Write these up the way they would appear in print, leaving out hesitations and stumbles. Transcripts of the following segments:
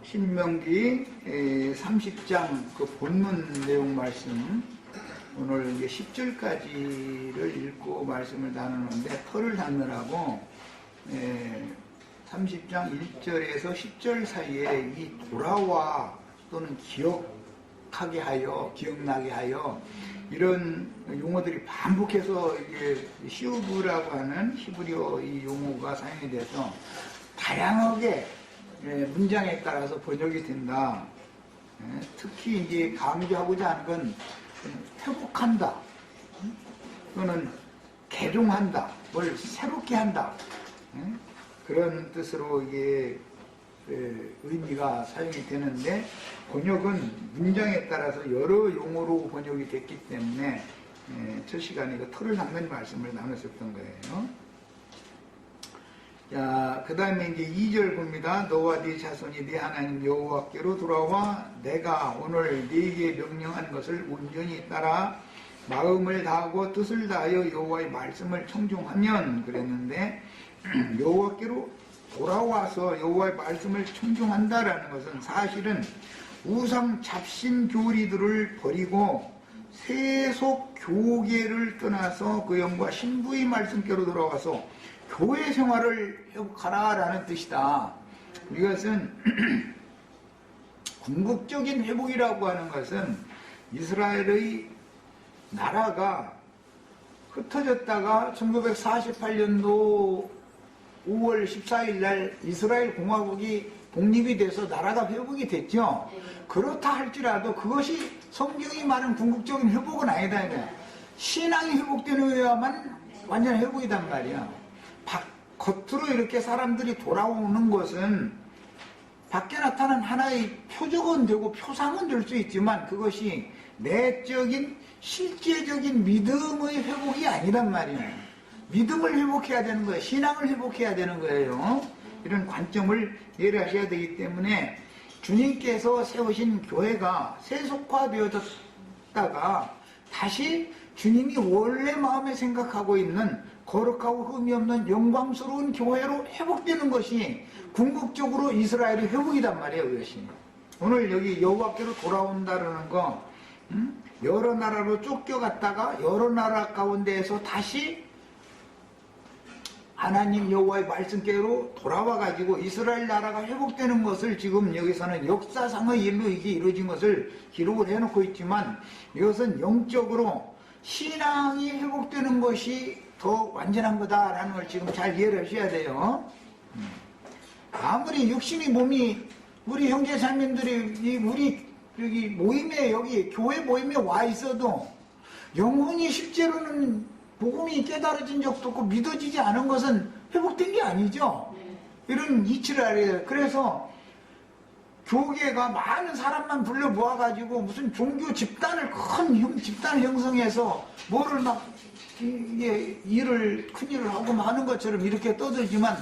신명기 30장 그 본문 내용 말씀, 오늘 이제 10절까지를 읽고 말씀을 나누는데, 터를 닫느라고 30장 1절에서 10절 사이에 이 돌아와 또는 기억하게 하여, 기억나게 하여, 이런 용어들이 반복해서 이게 시우브라고 하는 히브리어 이 용어가 사용이 돼서 다양하게 문장에 따라서 번역이 된다. 특히 이제 강조하고자 하는 건 회복한다, 또는 개종한다, 뭘 새롭게 한다, 그런 뜻으로 이게 의미가 사용이 되는데, 번역은 문장에 따라서 여러 용어로 번역이 됐기 때문에 첫 시간에 그 터를 닫는 말씀을 나눴었던 거예요. 자, 그 다음에 이제 2절 봅니다. 너와 네 자손이 네 하나님 여호와께로 돌아와 내가 오늘 네게 명령한 것을 온전히 따라 마음을 다하고 뜻을 다하여 여호와의 말씀을 청종하면, 그랬는데 여호와께로 돌아와서 여호와의 말씀을 청종한다라는 것은 사실은 우상 잡신 교리들을 버리고 세속 교계를 떠나서 그 영과 신부의 말씀께로 돌아와서 교회 생활을 회복하라라는 뜻이다. 이것은 궁극적인 회복이라고 하는 것은 이스라엘의 나라가 흩어졌다가 1948년도 5월 14일 날 이스라엘 공화국이 독립이 돼서 나라가 회복이 됐죠. 그렇다 할지라도 그것이 성경이 말하는 궁극적인 회복은 아니다. 신앙이 회복되어야만 완전 회복이단 말이야. 겉으로 이렇게 사람들이 돌아오는 것은 밖에 나타난 하나의 표적은 되고 표상은 될 수 있지만 그것이 내적인 실제적인 믿음의 회복이 아니란 말이에요. 믿음을 회복해야 되는 거예요. 신앙을 회복해야 되는 거예요. 이런 관점을 이해하셔야 되기 때문에 주님께서 세우신 교회가 세속화되어졌다가 다시 주님이 원래 마음에 생각하고 있는 거룩하고 흠이 없는 영광스러운 교회로 회복되는 것이 궁극적으로 이스라엘의 회복이단 말이에요. 그것이 오늘 여기 여호와께로 돌아온다라는 거, 여러 나라로 쫓겨갔다가 여러 나라 가운데에서 다시 하나님 여호와의 말씀께로 돌아와 가지고 이스라엘 나라가 회복되는 것을 지금 여기서는 역사상의 일로 이게 이루어진 것을 기록을 해놓고 있지만, 이것은 영적으로 신앙이 회복되는 것이 더 완전한 거다라는 걸 지금 잘 이해를 하셔야 돼요. 아무리 육신의 몸이, 우리 형제자매들이 우리 여기 모임에, 여기 교회 모임에 와 있어도 영혼이 실제로는 복음이 깨달아진 적도 없고 믿어지지 않은 것은 회복된 게 아니죠. 이런 이치를 알아요. 그래서 교계가 많은 사람만 불러 모아가지고 무슨 종교 집단을, 큰 집단을 형성해서 뭐를 막 이게 큰 일을 하고 하는 것처럼 이렇게 떠들지만,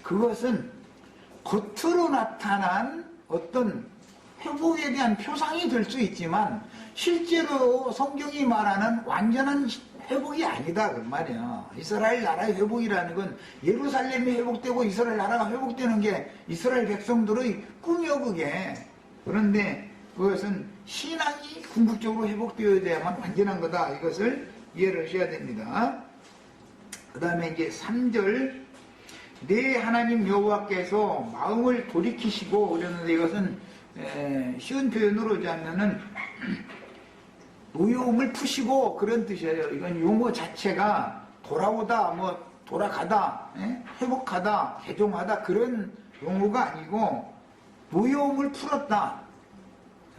그것은 겉으로 나타난 어떤 회복에 대한 표상이 될 수 있지만 실제로 성경이 말하는 완전한 회복이 아니다 그 말이야. 이스라엘 나라의 회복이라는 건 예루살렘이 회복되고 이스라엘 나라가 회복되는 게 이스라엘 백성들의 꿈이요 그게. 그런데 그것은 신앙이 궁극적으로 회복되어야 돼야만 완전한 거다. 이것을 이해를 하셔야 됩니다. 그 다음에 이제 3절, 내 하나님 여호와께서 마음을 돌이키시고, 그러는데 이것은 쉬운 표현으로 하자면은 노여움을 푸시고 그런 뜻이에요. 이건 용어 자체가 돌아오다, 뭐 돌아가다, 회복하다, 개종하다 그런 용어가 아니고 노여움을 풀었다.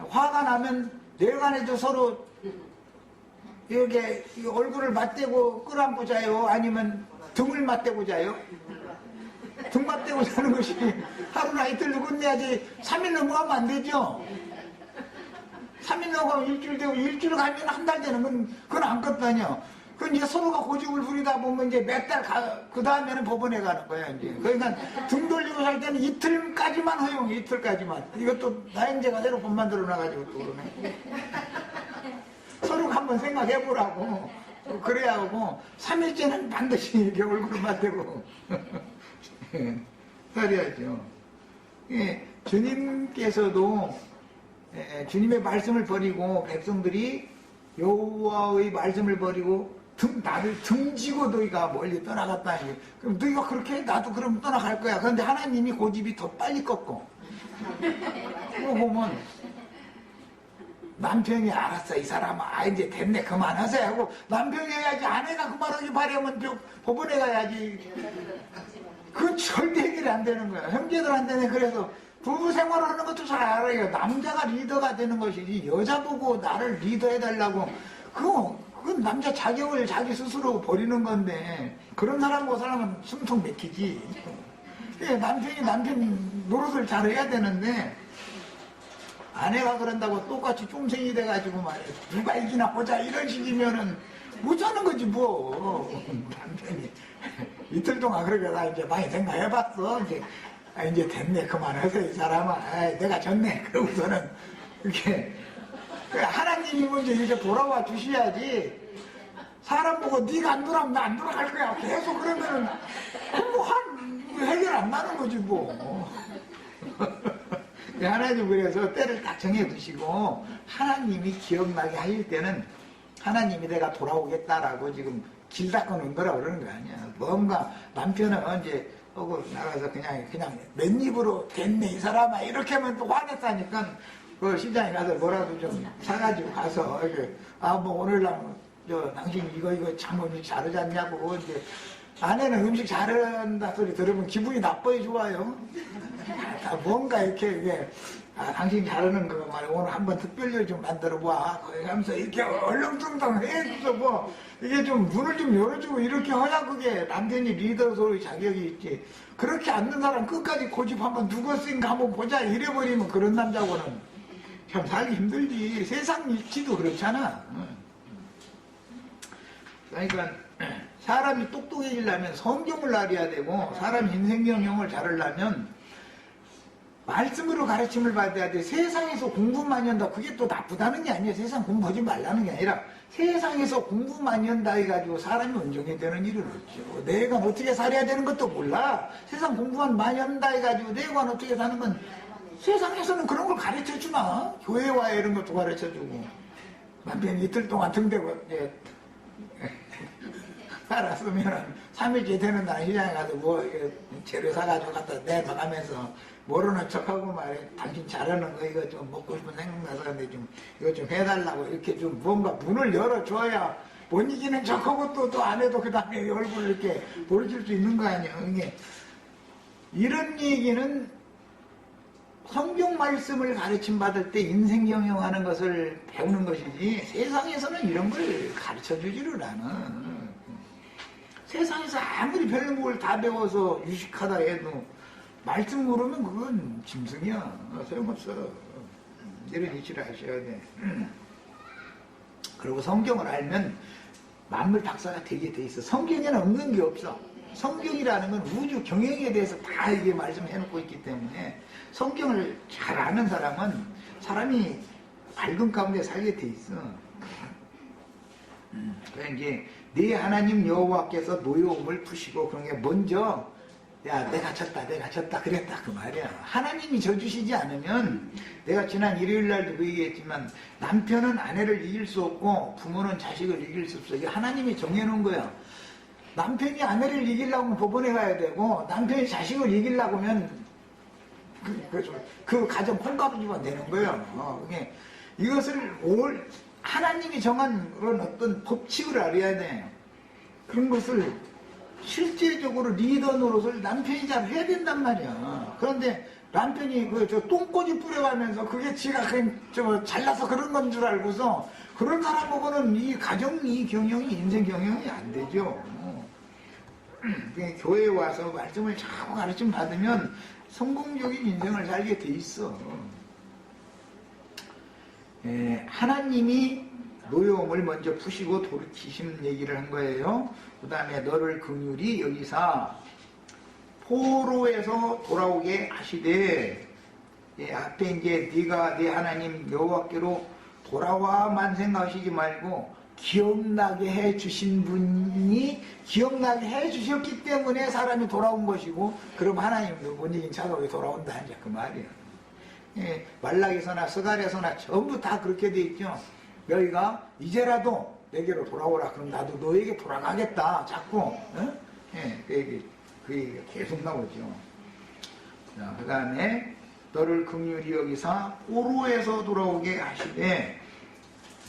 화가 나면 뇌간에도 서로 이렇게 얼굴을 맞대고 끌어안고 자요? 아니면 등을 맞대고 자요? 등 맞대고 자는 것이 하루나 이틀 누군데야지 3일 넘어가면 안 되죠? 3일 넘어가면 일주일 되고, 일주일 가면 한 달 되는 건 그건 안 껐다뇨. 그건 이제 서로가 고집을 부리다 보면 이제 몇 달 그 다음에는 법원에 가는 거야, 이제. 그러니까 등 돌리고 살 때는 이틀까지만 허용해, 이틀까지만. 이것도 나행제가 새로 법 만들어 놔가지고 또 그러네. 서로가 한번 생각해 보라고. 그래야 하고, 3일째는 반드시 이렇게 얼굴을 맞대고. 살해야죠. 예, 주님께서도 주님의 말씀을 버리고 백성들이 여호와의 말씀을 버리고 나를 등지고 너희가 멀리 떠나갔다니. 그럼 너희가 그렇게 해? 나도 그럼 떠나갈 거야. 그런데 하나님이 고집이 더 빨리 꺾어. 그거 보면 남편이 알았어 이 사람아 이제 됐네 그만하세요 하고 남편이 해야지 아내가 그만하기 바라면 법원에 가야지. 그건 절대 해결이 안 되는 거야. 형제들한테는. 그래서 부부 생활하는 것도 잘 알아요. 남자가 리더가 되는 것이지 여자 보고 나를 리더해달라고 그건 남자 자격을 자기 스스로 버리는 건데 그런 사람하고 살면 숨통 막히지. 남편이 남편 노릇을 잘해야 되는데 아내가 그런다고 똑같이 쫌생이 돼가지고 말이야 누가 이기나 보자 이런 식이면은 못 사는 거지 뭐. 남편이 이틀 동안 그렇게 나 이제 많이 생각해봤어. 이제 됐네 그만하세요 이 사람아. 내가 졌네. 그러고서는 이렇게 하나님이 먼저 이렇게 돌아와 주셔야지. 사람 보고 네가 안 돌아오면 나 안 돌아갈 거야 계속 그러면은 해결 안 나는 거지 뭐. 하나님 그래서 때를 딱 정해두시고 하나님이 기억나게 하실 때는 하나님이 내가 돌아오겠다라고 지금 길 닦아 놓은 거라 그러는 거 아니야. 뭔가 남편은 이제 하고 나가서 그냥 맨입으로 됐네 이 사람아 이렇게 하면 또 화냈다니까 그 시장에 가서 뭐라도 좀 사가지고 가서 뭐 오늘날 당신 이거 참 음식 잘하지 않냐고. 이제 아내는 음식 잘한다 소리 들으면 기분이 나빠요 좋아요? 뭔가 이렇게 당신 잘하는 거 말이야 오늘 한번 특별히 좀 만들어 봐 거기 가면서 이렇게 얼렁뚱땅 해줘서 뭐 이게 좀 문을 좀 열어주고 이렇게 해야 그게 남편이 리더로서의 자격이 있지. 그렇게 않는 사람 끝까지 고집 한번 누구 쓴가 한번 보자 이래버리면 그런 남자고는 참 살기 힘들지. 세상 일치도 그렇잖아. 그러니까 사람이 똑똑해지려면 성경을 알아야 되고 사람 인생 경영을 잘하려면 말씀으로 가르침을 받아야 돼. 세상에서 공부 많이 한다 그게 또 나쁘다는 게 아니야. 세상 공부하지 말라는 게 아니라 세상에서 공부 많이 한다 해가지고 사람이 온전히 되는 일은 없죠. 내가 어떻게 살아야 되는 것도 몰라. 세상 공부만 많이 한다 해가지고 내가 어떻게 사는 건 세상에서는 그런 걸 가르쳐주나. 교회 와야 이런 것도 가르쳐주고. 남편이 이틀 동안 등대고 살았으면 3일째 되는 날 시장에 가서 뭐 재료 사가지고 갖다 내놔가면서 모르는 척하고 말해 당신 잘하는 거 이거 좀 먹고 싶은 생각나서 근데 좀 이거 좀 해달라고 이렇게 좀 뭔가 문을 열어줘야 못 이기는 척하고 또 안 해도 그 다음에 얼굴을 이렇게 보여줄 수 있는 거 아니야. 이게 이런 얘기는 성경 말씀을 가르침 받을 때 인생 경영하는 것을 배우는 것이지 세상에서는 이런 걸 가르쳐 주지를 않아. 세상에서 아무리 배운 걸 다 배워서 유식하다 해도 말씀 모르면 그건 짐승이야. 소용없어. 이런 이치를 하셔야 돼. 그리고 성경을 알면 만물 박사가 되게 돼 있어. 성경에는 없는 게 없어. 성경이라는 건 우주 경영에 대해서 다 이게 말씀해놓고 있기 때문에 성경을 잘 아는 사람은 사람이 밝은 가운데 살게 돼 있어. 그러니까 이제 네 하나님 여호와께서 노여움을 푸시고 그런 게 먼저 야 내가 졌다 그랬다 그 말이야. 하나님이 져주시지 않으면 내가 지난 일요일날도 그 얘기했지만 남편은 아내를 이길 수 없고 부모는 자식을 이길 수 없어. 이게 하나님이 정해놓은 거야. 남편이 아내를 이기려면 법원에 가야 되고 남편이 자식을 이기려고 하면 그 가정 콩가부지만 되는 거예요. 이것을 하나님이 정한 그런 어떤 법칙을 알아야 돼. 그런 것을 실제적으로 리더 노릇을 남편이 잘 해야 된단 말이야. 그런데 남편이 저 똥꼬지 뿌려가면서 그게 지가 그냥 잘나서 그런 건 줄 알고서 그런 사람 보고는 이 가정, 이 경영이 인생 경영이 안 되죠. 교회에 와서 말씀을 자꾸 가르침 받으면 성공적인 인생을 살게 돼 있어. 하나님이 노여움을 먼저 푸시고 돌이키신 얘기를 한 거예요. 그 다음에 너를 긍휼히 여기사 포로에서 돌아오게 하시되 앞에 이제 네가 네 하나님 여호와께로 돌아와만 생각하시지 말고 기억나게 해주신 분이 기억나게 해주셨기 때문에 사람이 돌아온 것이고 그럼 하나님도 못 이긴 자가 왜 돌아온다 이제 그 말이야. 예, 말라기서나 스가랴서나 전부 다 그렇게 돼 있죠. 너희가 이제라도 내게로 돌아오라. 그럼 나도 너에게 돌아가겠다. 자꾸. 예, 그 얘기가 계속 나오죠. 자, 그 다음에 너를 긍휼히 여기사 포로에서 돌아오게 하시되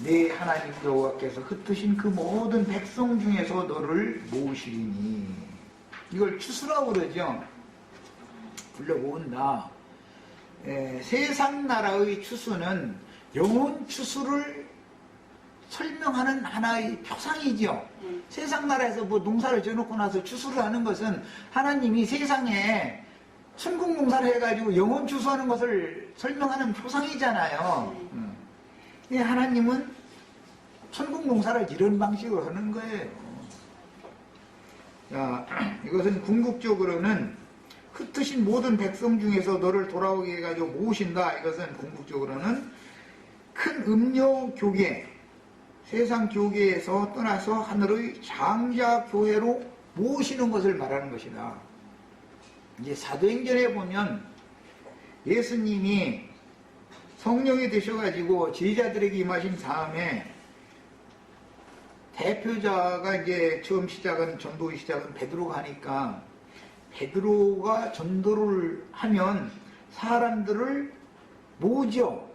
내 하나님 여호와께서 흩으신 그 모든 백성 중에서 너를 모으시리니. 이걸 추수라고 그러죠. 불러 모은다. 세상 나라의 추수는 영혼 추수를 설명하는 하나의 표상이죠. 세상 나라에서 뭐 농사를 지어놓고 나서 추수를 하는 것은 하나님이 세상에 천국 농사를 해가지고 영혼 추수하는 것을 설명하는 표상이잖아요. 하나님은 천국 농사를 이런 방식으로 하는 거예요. 자, 이것은 궁극적으로는 흩으신 모든 백성 중에서 너를 돌아오게 해가지고 모으신다. 이것은 궁극적으로는 큰 음료 교계, 세상 교계에서 떠나서 하늘의 장자 교회로 모으시는 것을 말하는 것이다. 이제 사도행전에 보면 예수님이 성령이 되셔가지고 제자들에게 임하신 다음에 대표자가 이제 처음 전도의 시작은 베드로가 하니까 베드로가 전도를 하면 사람들을 모으죠.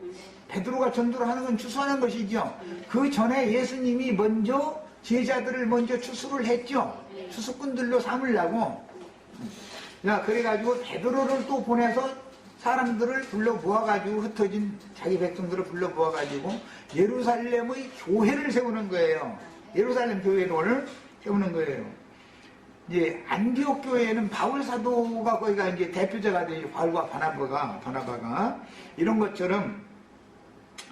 베드로가 전도를 하는 건 추수하는 것이죠. 그 전에 예수님이 먼저 제자들을 먼저 추수를 했죠. 추수꾼들로 삼으려고. 자, 그래가지고 베드로를 또 보내서 사람들을 불러 모아가지고 흩어진 자기 백성들을 불러 모아가지고 예루살렘의 교회를 세우는 거예요. 예루살렘 교회를 세우는 거예요. 이제 안디옥 교회에는 바울 사도가 거기가 이제 대표자가 되죠. 바울과 바나바가 이런 것처럼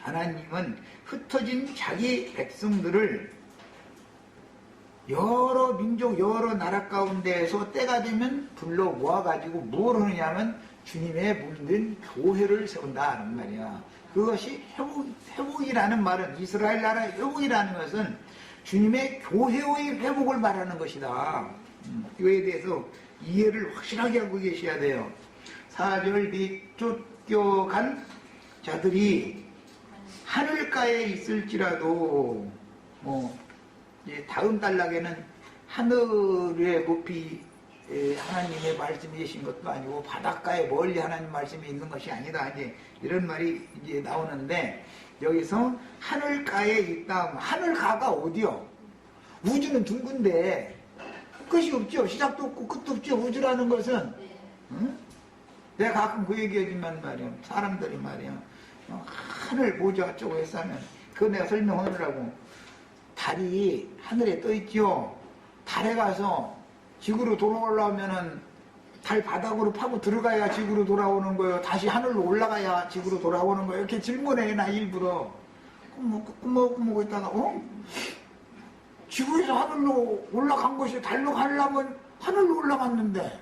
하나님은 흩어진 자기 백성들을 여러 민족, 여러 나라 가운데에서 때가 되면 불러 모아가지고 뭘 하느냐면 주님의 몸된 교회를 세운다는 말이야. 그것이 회복이라는 말은, 이스라엘 나라의 회복이라는 것은 주님의 교회의 회복을 말하는 것이다. 이거에 대해서 이해를 확실하게 하고 계셔야 돼요. 4절 및 쫓겨간 자들이 하늘가에 있을지라도, 이제 다음 단락에는 하늘에 높이 하나님의 말씀이 계신 것도 아니고 바닷가에 멀리 하나님 말씀이 있는 것이 아니다. 이제 이런 말이 이제 나오는데, 여기서 하늘가에 있다. 하늘가가 어디요? 우주는 둥근데 끝이 없죠. 시작도 없고 끝도 없죠. 우주라는 것은. 응? 내가 가끔 그 얘기하지만 말이야. 사람들이 말이야. 하늘 보자 어쩌고 했으면 그거 내가 설명하느라고. 달이 하늘에 떠 있죠. 달에 가서 지구로 돌아오려면은 달 바닥으로 파고 들어가야 지구로 돌아오는 거예요. 다시 하늘로 올라가야 지구로 돌아오는 거예요. 이렇게 질문해, 나 일부러. 꾸먹꾸먹 있다가, 지구에서 하늘로 올라간 것이 달로 가려면 하늘로 올라갔는데,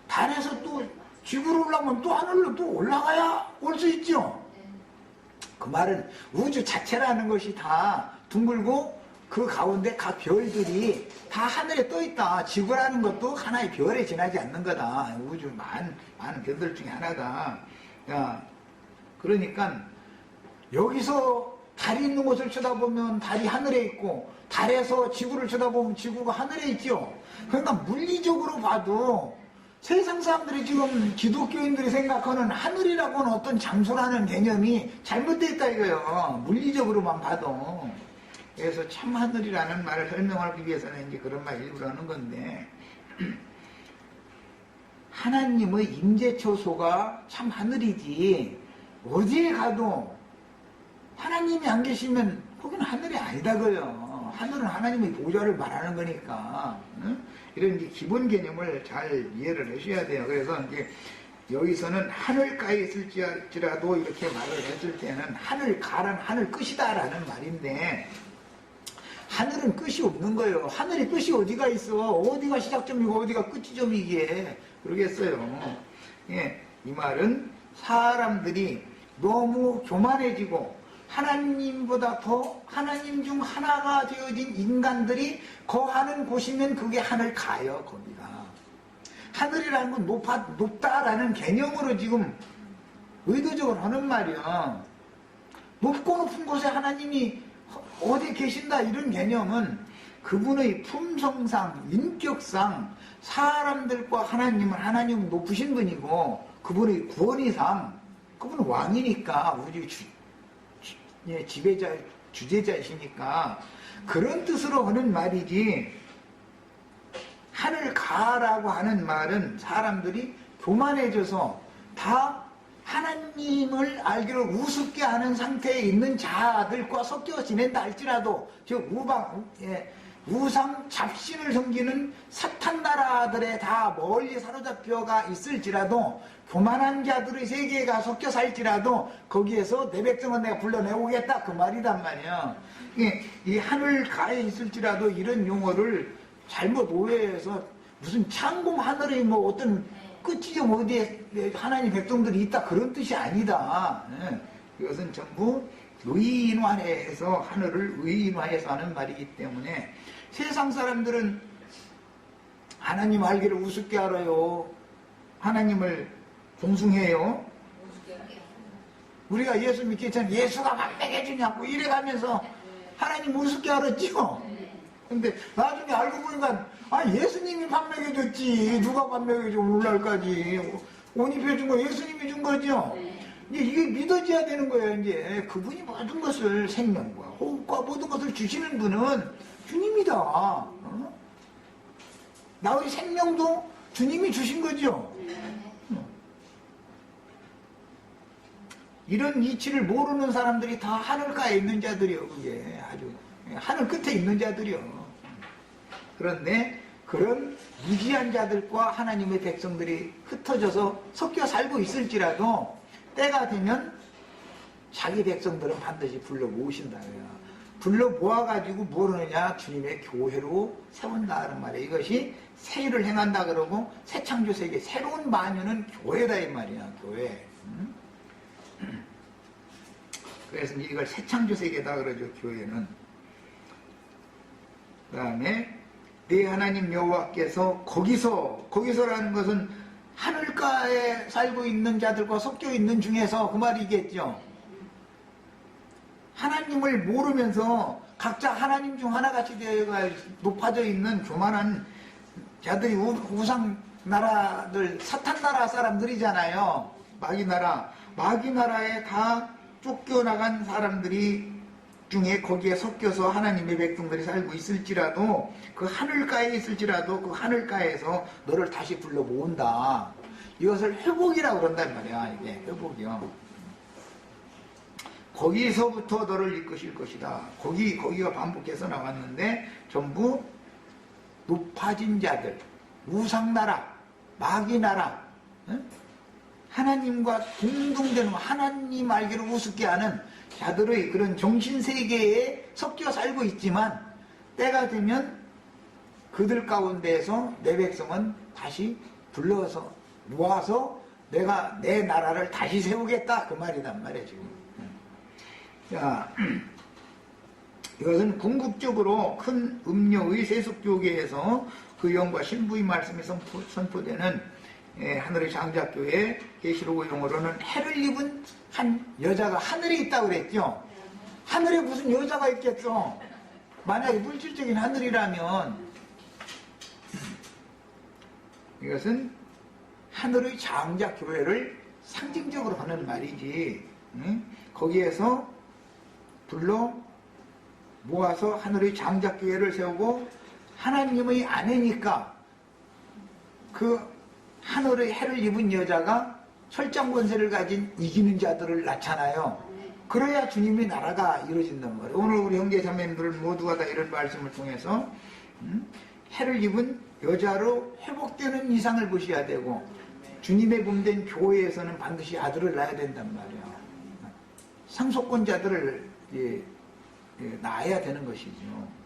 달에서 또 지구로 올라가면 또 하늘로 또 올라가야 올 수 있죠. 그 말은 우주 자체라는 것이 다 둥글고 그 가운데 각 별들이 다 하늘에 떠 있다. 지구라는 것도 하나의 별에 지나지 않는 거다. 우주 많은 별들 중에 하나다. 야, 그러니까 여기서 달이 있는 곳을 쳐다보면 달이 하늘에 있고, 달에서 지구를 쳐다보면 지구가 하늘에 있죠. 그러니까 물리적으로 봐도 세상 사람들이 지금 기독교인들이 생각하는 하늘이라고는 어떤 장소라는 개념이 잘못되어 있다 이거예요. 물리적으로만 봐도. 그래서 참 하늘이라는 말을 설명하기 위해서는 이제 그런 말 일부러 하는 건데, 하나님의 임재처소가 참 하늘이지, 어디에 가도 하나님이 안 계시면 거기는 하늘이 아니다고요. 하늘은 하나님의 보좌를 말하는 거니까. 응? 이런 이제 기본 개념을 잘 이해를 하셔야 돼요. 그래서 이제 여기서는 하늘가에 있을지라도 이렇게 말을 했을 때는 하늘가란 하늘 끝이다라는 말인데, 하늘은 끝이 없는 거예요. 하늘이 끝이 어디가 있어? 어디가 시작점이고 어디가 끝점이기에 그러겠어요. 예, 이 말은 사람들이 너무 교만해지고 하나님보다 더 하나님 중 하나가 되어진 인간들이 거하는 곳이면 그게 하늘가요. 거기가 하늘이라는 건 높다라는 개념으로 지금 의도적으로 하는 말이야. 높고 높은 곳에 하나님이 어디 계신다 이런 개념은 그분의 품성상, 인격상 사람들과 하나님은 높으신 분이고 그분의 권위상 그분은 왕이니까 우리 지배자, 주제자이시니까 그런 뜻으로 하는 말이지 하늘 가라고 하는 말은 사람들이 교만해져서 다 하나님을 알기로 우습게 하는 상태에 있는 자들과 섞여 지낸다 할지라도 즉 우상 잡신을 섬기는 사탄 나라들에 다 멀리 사로잡혀가 있을지라도 교만한 자들의 세계가 섞여 살지라도 거기에서 내 백성은 내가 불러내오겠다 그 말이란 말이야. 이 하늘가에 있을지라도 이런 용어를 잘못 오해해서 무슨 창공 하늘의 뭐 어떤 끝이 좀 어디에 하나님 백성들이 있다 그런 뜻이 아니다. 이것은 전부 의인화해서 하늘을 의인화해서 하는 말이기 때문에 세상 사람들은 하나님 알기를 우습게 알아요. 하나님을 공숭해요. 우리가 예수 믿기 전에 예수가 만백해주냐고 이래가면서 하나님 우습게 알았죠. 근데 나중에 알고 보니까 예수님이 반맥해줬지. 누가 반맥해줘 오늘날까지. 온입해준 거 예수님이 준 거죠. 이제 이게 믿어져야 되는 거예요. 이제 그분이 모든 것을 생명과 호흡과 모든 것을 주시는 분은 주님이다. 나의 생명도 주님이 주신 거죠. 이런 이치를 모르는 사람들이 다 하늘가에 있는 자들이요. 그게 아주 하늘 끝에 있는 자들이요. 그런데 그런 무지한 자들과 하나님의 백성들이 흩어져서 섞여 살고 있을지라도 때가 되면 자기 백성들은 반드시 불러 모으신다. 불러 모아가지고 뭘 하느냐? 주님의 교회로 세운다는 말이에요. 이것이 새 일을 행한다 그러고 새 창조 세계 새로운 만유는 교회다 이 말이야. 교회. 그래서 이걸 새 창조 세계다 그러죠. 교회는. 그 다음에 네 하나님 여호와께서 거기서라는 것은 하늘가에 살고 있는 자들과 섞여 있는 중에서 그 말이겠죠. 하나님을 모르면서 각자 하나님 중 하나같이 되어가 높아져 있는 교만한 자들이 우상 나라들 사탄 나라 사람들이잖아요. 마귀 나라에 다 쫓겨나간 사람들이 중에 거기에 섞여서 하나님의 백성들이 살고 있을지라도 그 하늘가에 있을지라도 그 하늘가에서 너를 다시 불러 모은다. 이것을 회복이라고 그런단 말이야. 이게 회복이요. 거기서부터 너를 이끄실 것이다. 거기가 반복해서 나왔는데 전부 높아진 자들, 우상나라, 마귀나라, 하나님과 동등되는 하나님 알기를 우습게 하는 자들의 그런 정신세계에 섞여 살고 있지만 때가 되면 그들 가운데에서 내 백성은 다시 불러서 모아서 내가 내 나라를 다시 세우겠다 그 말이란 말이야 지금. 자, 이것은 궁극적으로 큰 음료의 세속교계에서 그 영과 신부의 말씀이 선포되는 하늘의 장자교회 계시록 용어로는 해를 입은 한 여자가 하늘에 있다고 그랬죠. 하늘에 무슨 여자가 있겠어. 만약에 물질적인 하늘이라면 이것은 하늘의 장자교회를 상징적으로 하는 말이지. 거기에서 불러 모아서 하늘의 장자교회를 세우고 하나님의 아내니까 그 하늘의 해를 입은 여자가 철장 권세를 가진 이기는 자들을 낳잖아요. 그래야 주님의 나라가 이루어진단 말이에요. 오늘 우리 형제 자매님들 모두가 다 이런 말씀을 통해서 해를 입은 여자로 회복되는 이상을 보셔야 되고 주님의 몸된 교회에서는 반드시 아들을 낳아야 된단 말이에요. 상속권자들을 낳아야 되는 것이죠.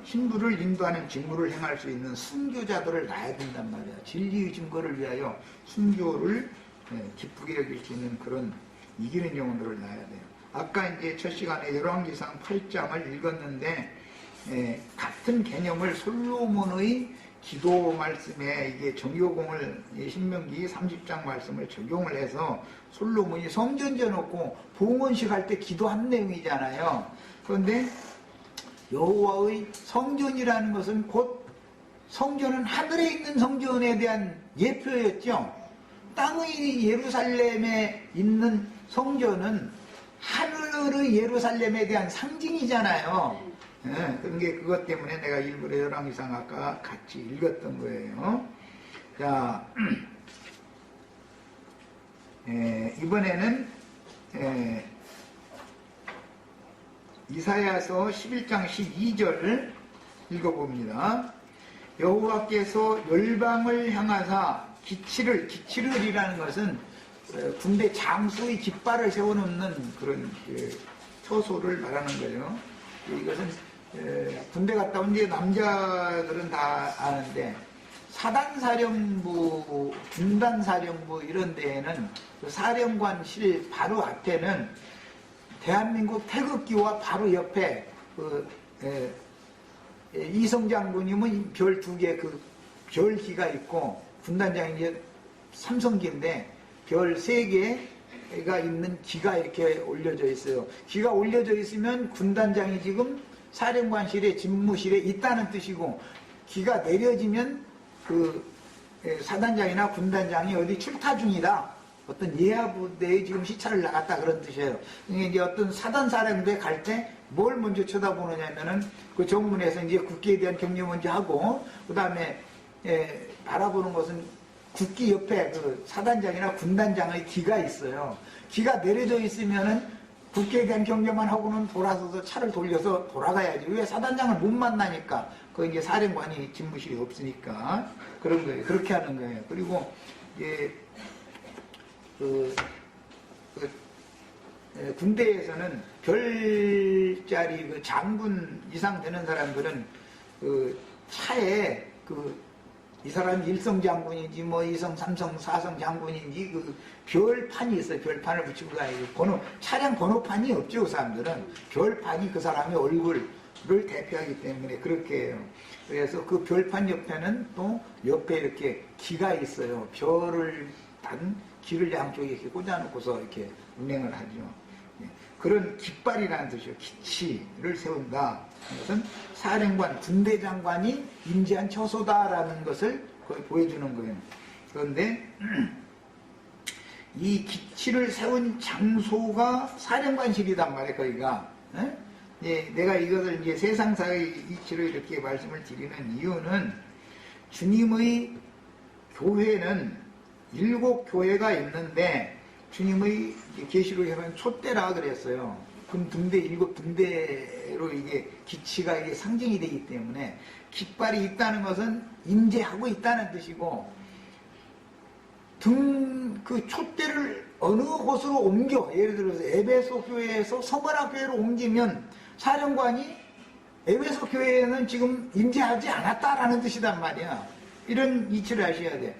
신부를 인도하는 직무를 행할 수 있는 순교자들을 낳아야 된단 말이야. 진리의 증거를 위하여 순교를 기쁘게 여길 수 있는 그런 이기는 영혼들을 낳아야 돼요. 아까 이제 첫 시간에 열왕기상 8장을 읽었는데 같은 개념을 솔로몬의 기도 말씀에 이게 정교공을 신명기 30장 말씀을 적용을 해서 솔로몬이 성전 지어놓고 봉헌식 할 때 기도한 내용이잖아요. 그런데 여호와의 성전이라는 것은 곧 성전은 하늘에 있는 성전에 대한 예표였죠. 땅의 예루살렘에 있는 성전은 하늘의 예루살렘에 대한 상징이잖아요. 그런 게 그것 때문에 내가 일부러 열왕기상 아까 같이 읽었던 거예요. 자, 이번에는 이사야서 11장 12절을 읽어봅니다. 여호와께서 열방을 향하사 기치를이라는 것은 군대 장수의 깃발을 세워놓는 그런 처소를 말하는 거죠. 이것은 군대 갔다 온 뒤에 남자들은 다 아는데 사단사령부, 군단사령부 이런 데에는 그 사령관실 바로 앞에는 대한민국 태극기와 바로 옆에 이성 장군님은 별 2개 그 별기가 있고 군단장이 이제 삼성기인데 별 3개가 있는 기가 이렇게 올려져 있어요. 기가 올려져 있으면 군단장이 지금 사령관실에 집무실에 있다는 뜻이고, 기가 내려지면 그 사단장이나 군단장이 어디 출타 중이다, 어떤 예하부대에 지금 시차를 나갔다 그런 뜻이에요. 이게 어떤 사단사령부에 갈 때 뭘 먼저 쳐다보느냐면은 그 정문에서 이제 국기에 대한 격려 먼저 하고, 그 다음에 바라보는 것은 국기 옆에 그 사단장이나 군단장의 기가 있어요. 기가 내려져 있으면은 국기에 대한 격려만 하고는 돌아서서 차를 돌려서 돌아가야지. 왜? 사단장을 못 만나니까. 그 이제 사령관이 집무실이 없으니까 그런 거예요. 그렇게 하는 거예요. 그리고 이제 군대에서는 별자리 그 장군 이상 되는 사람들은 그 차에 이 사람이 1성 장군인지 뭐 2성, 3성, 4성 장군인지 그 별판이 있어요. 별판을 붙이고 다니고 차량 번호판이 없죠. 그 사람들은 별판이 그 사람의 얼굴을 대표하기 때문에 그렇게 해요. 그래서 그 별판 옆에는 또 옆에 이렇게 기가 있어요. 별을 단 기를 양쪽에 이렇게 꽂아놓고서 이렇게 운행을 하죠. 그런 깃발이라는 뜻이요. 기치를 세운다. 이것은 사령관, 군대 장관이 임재한 처소다라는 것을 거의 보여주는 거예요. 그런데 이 기치를 세운 장소가 사령관실이단 말이에요. 거기가. 내가 이것을 이제 세상사의 이치로 이렇게 말씀을 드리는 이유는, 주님의 교회는 7교회가 있는데 주님의 계시록에 보면 촛대라 그랬어요. 그럼 등대 7등대로 이게 기치가 이게 상징이 되기 때문에 깃발이 있다는 것은 임재하고 있다는 뜻이고, 그 촛대를 어느 곳으로 옮겨, 예를 들어서 에베소 교회에서 서머나 교회로 옮기면 사령관이 에베소 교회에는 지금 임재하지 않았다라는 뜻이단 말이야. 이런 이치를 아셔야 돼.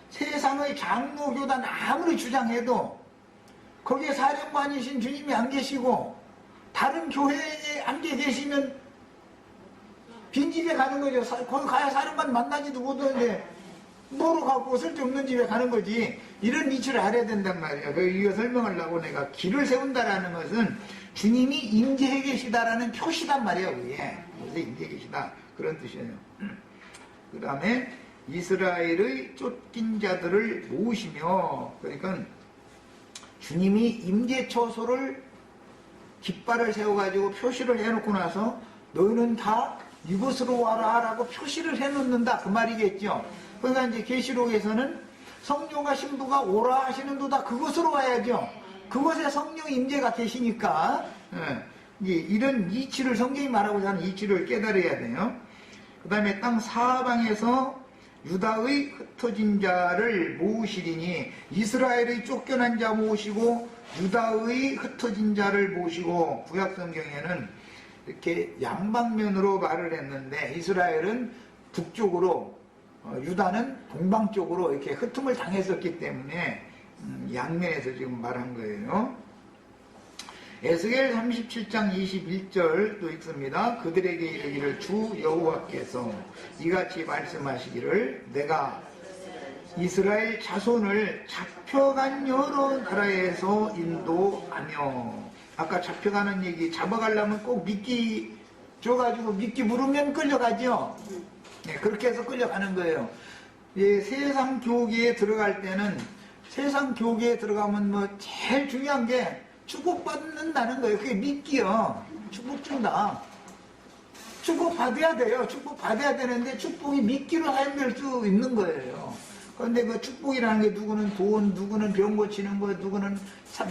세상의 장로교단 아무리 주장해도 거기에 사령관이신 주님이 안 계시고 다른 교회에 함께 계시면 빈집에 가는 거죠. 거기 가야 사령관 만나지도 못하는데 뭐로 가고 쓸데없는 집에 가는 거지. 이런 이치를 알아야 된단 말이야. 이거 설명하려고 내가 길을 세운다라는 것은 주님이 임재해 계시다라는 표시단 말이야. 위에 그래서 임재해 계시다 그런 뜻이에요. 그 다음에 이스라엘의 쫓긴 자들을 모으시며, 그러니까 주님이 임재처소를 깃발을 세워가지고 표시를 해놓고 나서 너희는 다 이곳으로 와라 라고 표시를 해놓는다 그 말이겠죠. 그러니까 이제 계시록에서는 성령과 신부가 오라 하시는도다 그곳으로 와야죠. 그곳에 성령 임재가 계시니까 이제 이런 이치를 성경이 말하고자 하는 이치를 깨달아야 돼요. 그 다음에 땅 사방에서 유다의 흩어진 자를 모으시리니, 이스라엘의 쫓겨난 자 모으시고 유다의 흩어진 자를 모으시고, 구약성경에는 이렇게 양방면으로 말을 했는데 이스라엘은 북쪽으로, 유다는 동방쪽으로 이렇게 흩음을 당했었기 때문에 양면에서 지금 말한 거예요. 에스겔 37장 21절도 읽습니다. 그들에게 이르기를 주 여호와께서 이같이 말씀하시기를 내가 이스라엘 자손을 잡혀간 여러 나라에서 인도하며, 아까 잡혀가는 얘기, 잡아가려면 꼭 미끼 줘가지고 미끼 물으면 끌려가죠. 네, 그렇게 해서 끌려가는 거예요. 예, 세상 교계에 들어갈 때는, 세상 교계에 들어가면 뭐 제일 중요한 게 축복받는다는 거예요. 그게 미끼요. 축복 준다. 축복 받아야 돼요. 축복 받아야 되는데 축복이 미끼로 사용될 수 있는 거예요. 그런데 그 축복이라는 게 누구는 돈, 누구는 병 고치는 거, 누구는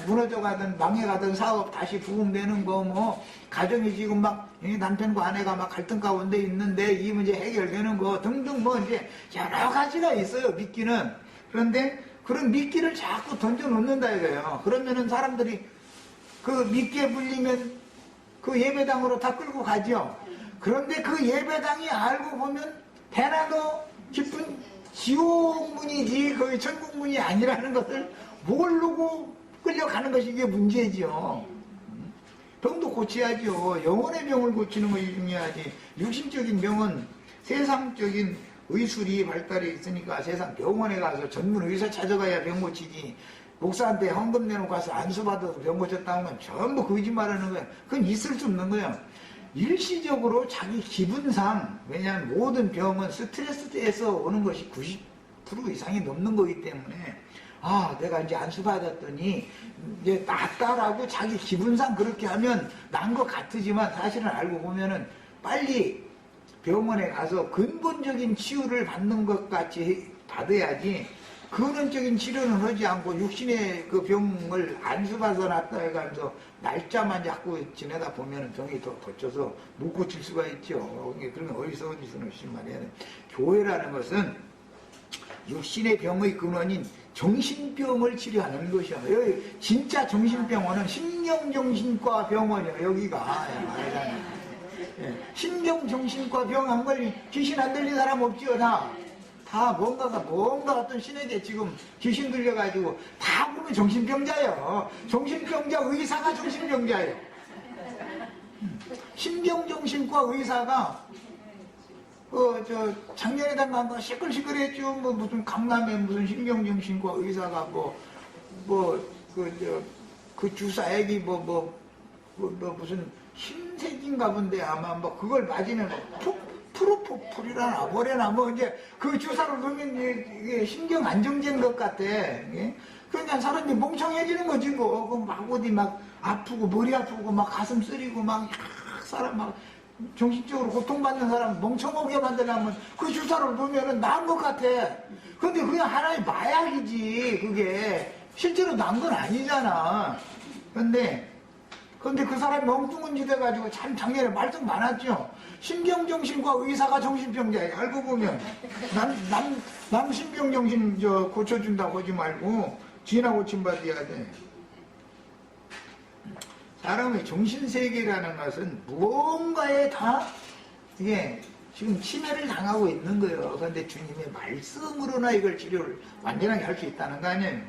무너져가든 망해가든 사업 다시 부흥되는 거, 뭐 가정이 지금 막 남편과 아내가 막 갈등 가운데 있는데 이 문제 해결되는 거 등등 뭐 이제 여러 가지가 있어요. 미끼는. 그런데 그런 미끼를 자꾸 던져 놓는다 이거예요. 그러면은 사람들이 그 미끼에 물리면 그 예배당으로 다 끌고 가죠. 그런데 그 예배당이 알고 보면 배나도 깊은 지옥문이지 거의 천국문이 아니라는 것을 모르고 끌려가는 것이 이게 문제죠. 병도 고쳐야죠. 영혼의 병을 고치는 것이 중요하지. 육신적인 병은 세상적인 의술이 발달해 있으니까 세상 병원에 가서 전문 의사 찾아가야 병 고치지. 목사한테 헌금 내놓고 가서 안수받아서 병 고쳤다는 건 전부 거짓말하는 거예요. 그건 있을 수 없는 거예요. 일시적으로 자기 기분상, 왜냐하면 모든 병은 스트레스에서 오는 것이 90% 이상이 넘는 거기 때문에, 아, 내가 이제 안수받았더니 이제 낫다라고 자기 기분상 그렇게 하면 난 것 같으지만 사실은 알고 보면은 빨리 병원에 가서 근본적인 치유를 받는 것 같이 받아야지, 근원적인 치료는 하지 않고 육신의 그 병을 안수받아 놨다 해가면서 날짜만 자꾸 지내다 보면 병이 더 덧져서 못 고칠 수가 있죠. 그러면 어디서는 말이야. 교회라는 것은 육신의 병의 근원인 정신병을 치료하는 것이야. 여기 진짜 정신병원은 신경정신과 병원이야. 여기가. 신경정신과 병 안 걸린 귀신 안 들린 사람 없지요. 다 뭔가 어떤 신에게 지금 귀신 들려가지고 다 보면 정신병자예요. 정신병자 의사가 정신병자예요. 신경정신과 의사가 작년에 당한 거 시끌시끌했죠. 뭐 무슨 강남에 무슨 신경정신과 의사가 그 주사 애기 무슨 흰색인가 본데 아마 뭐 그걸 맞으면 프로포폴이라나 뭐래나 뭐 이제 그 주사를 놓으면 이게 신경 안정된 것 같아. 예? 그러니까 사람이 멍청해지는 거지 뭐. 막 어디 막 아프고 머리 아프고 막 가슴 쓰리고 막 사람 막 정신적으로 고통받는 사람 멍청하게 만들려면 그 주사를 놓으면은 나은 것 같아. 근데 그게 하나의 마약이지. 그게 실제로 난 건 아니잖아. 근데 그 사람이 엉뚱한 짓 해가지고 참 작년에 말씀 많았죠. 신경정신과 의사가 정신병자예요. 알고 보면 남 신경정신 고쳐준다고 하지 말고 지나 고침받아야 돼. 사람의 정신세계라는 것은 무언가에 다 이게 지금 침해를 당하고 있는 거예요. 그런데 주님의 말씀으로나 이걸 치료를 완전하게 할 수 있다는 거 아니에요.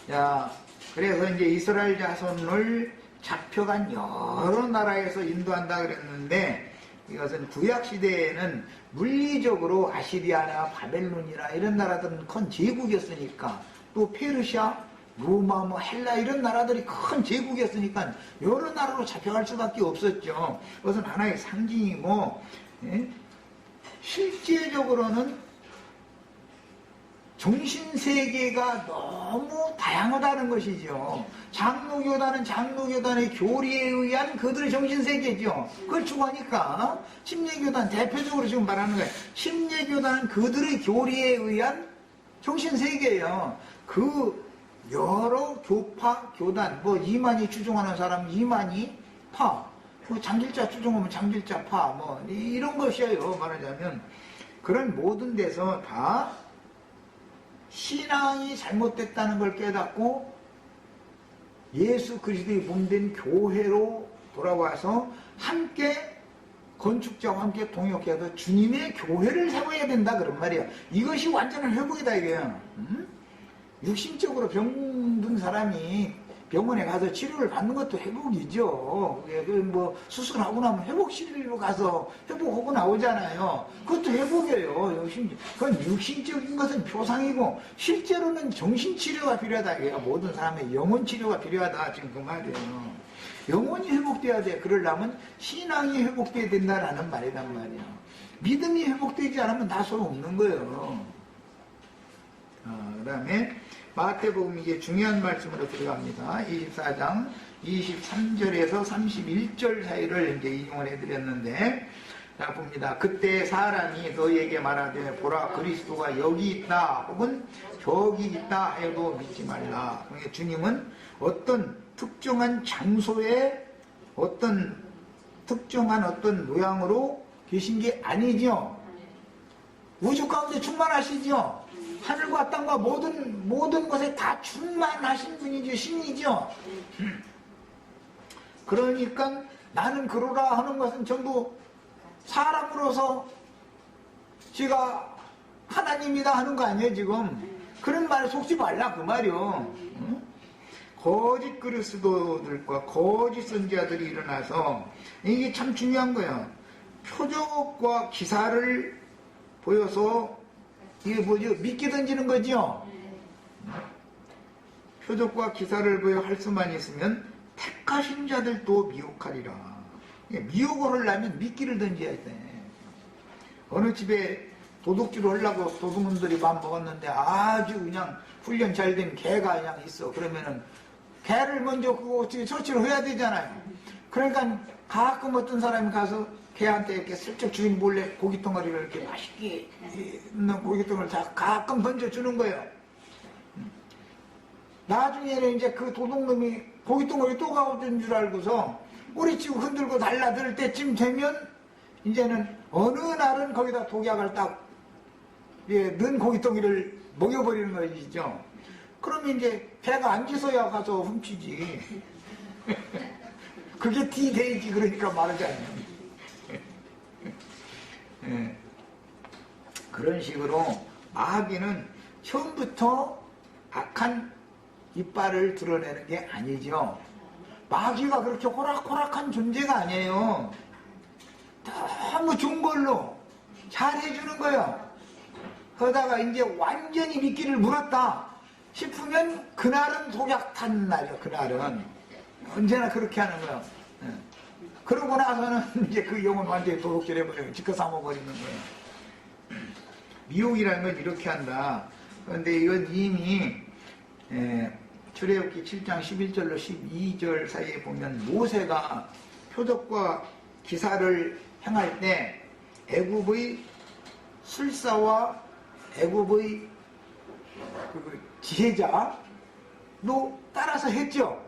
자, 그래서 이제 이스라엘 자손을 잡혀간 여러 나라에서 인도한다 그랬는데, 이것은 구약시대에는 물리적으로 아시리아나 바벨론이나 이런 나라들은 큰 제국이었으니까, 또 페르시아, 로마, 헬라 이런 나라들이 큰 제국이었으니까 여러 나라로 잡혀갈 수밖에 없었죠. 그것은 하나의 상징이고, 실제적으로는 정신세계가 너무 다양하다는 것이죠. 장로교단은 장로교단의 교리에 의한 그들의 정신세계죠. 그걸 추구하니까 침례교단 대표적으로 지금 말하는 거예요. 침례교단은 그들의 교리에 의한 정신세계예요. 그 여러 교파, 교단, 이만희 추종하는 사람 이만희 파, 장길자 추종하면 장길자 파, 이런 것이에요. 말하자면 그런 모든 데서 다 신앙이 잘못됐다는 걸 깨닫고 예수 그리스도의 몸된 교회로 돌아와서 함께 건축자와 함께 동역해서 주님의 교회를 세워야 된다 그런 말이에요. 이것이 완전한 회복이다 이게요. 육신적으로 병든 사람이 병원에 가서 치료를 받는 것도 회복이죠. 뭐 수술하고 나면 회복실로 가서 회복하고 나오잖아요. 그것도 회복이에요. 그건 육신적인 것은 표상이고 실제로는 정신치료가 필요하다. 모든 사람의 영혼치료가 필요하다. 지금 그 말이에요. 영혼이 회복돼야 돼. 그러려면 신앙이 회복돼야 된다라는 말이란 말이에요. 믿음이 회복되지 않으면 다 소용없는 거예요. 그 다음에 마태복음 이게 중요한 말씀으로 들어갑니다. 24장 23절에서 31절 사이를 이제 인용을 해드렸는데, 자 봅니다. 그때 사람이 너희에게 말하되 보라 그리스도가 여기 있다 혹은 저기 있다 해도 믿지 말라. 그러니까 주님은 어떤 특정한 장소에 특정한 어떤 모양으로 계신 게 아니죠. 우주 가운데 충만하시죠. 하늘과 땅과 모든 것에 다 충만하신 분이죠. 신이죠. 그러니까 나는 그러라 하는 것은 전부 사람으로서 제가 하나님이다 하는 거 아니에요 지금. 그런 말에 속지 말라 그 말이요. 거짓 그리스도들과 거짓 선지자들이 일어나서 이게 참 중요한 거예요. 표적과 기사를 보여서 이게 뭐죠? 미끼 던지는 거죠? 표적과 기사를 보여 할 수만 있으면 택하신 자들도 미혹하리라. 미혹을 하려면 미끼를 던져야 돼. 어느 집에 도둑질을 하려고 도둑놈들이 밥 먹었는데 아주 그냥 훈련 잘 된 개가 그냥 있어. 그러면은 개를 먼저 그거 어떻게 처치를 해야 되잖아요. 그러니까 가끔 어떤 사람이 가서 개한테 이렇게 슬쩍 주인 몰래 고깃덩어리를 이렇게 맛있게 있는 고깃덩어리를 가끔 던져주는 거예요. 나중에는 이제 그 도둑놈이 고깃덩어리 또 가오던 줄 알고서 꼬리치고 흔들고 달라들 때쯤 되면 이제는 어느 날은 거기다 독약을 딱 넣은 고깃덩이를 먹여버리는 것이죠. 그러면 이제 개가 안 짖어야 가서 훔치지. 그게 디데이지 그러니까 말하잖아요. 그런 식으로 마귀는 처음부터 악한 이빨을 드러내는 게 아니죠. 마귀가 그렇게 호락호락한 존재가 아니에요. 너무 좋은 걸로 잘해주는 거예요. 그러다가 이제 완전히 미끼를 물었다 싶으면 그날은 독약 탄 날이에요. 그날은 언제나 그렇게 하는 거예요. 그러고 나서는 이제 그 영혼 완전히 도둑질해버려요. 지켜 삼아버리는 거예요. 미혹이라는 건 이렇게 한다. 그런데 이건 이미 출애굽기 7장 11절로 12절 사이에 보면 모세가 표적과 기사를 행할 때 애굽의 술사와 애굽의 그 지혜자도 따라서 했죠.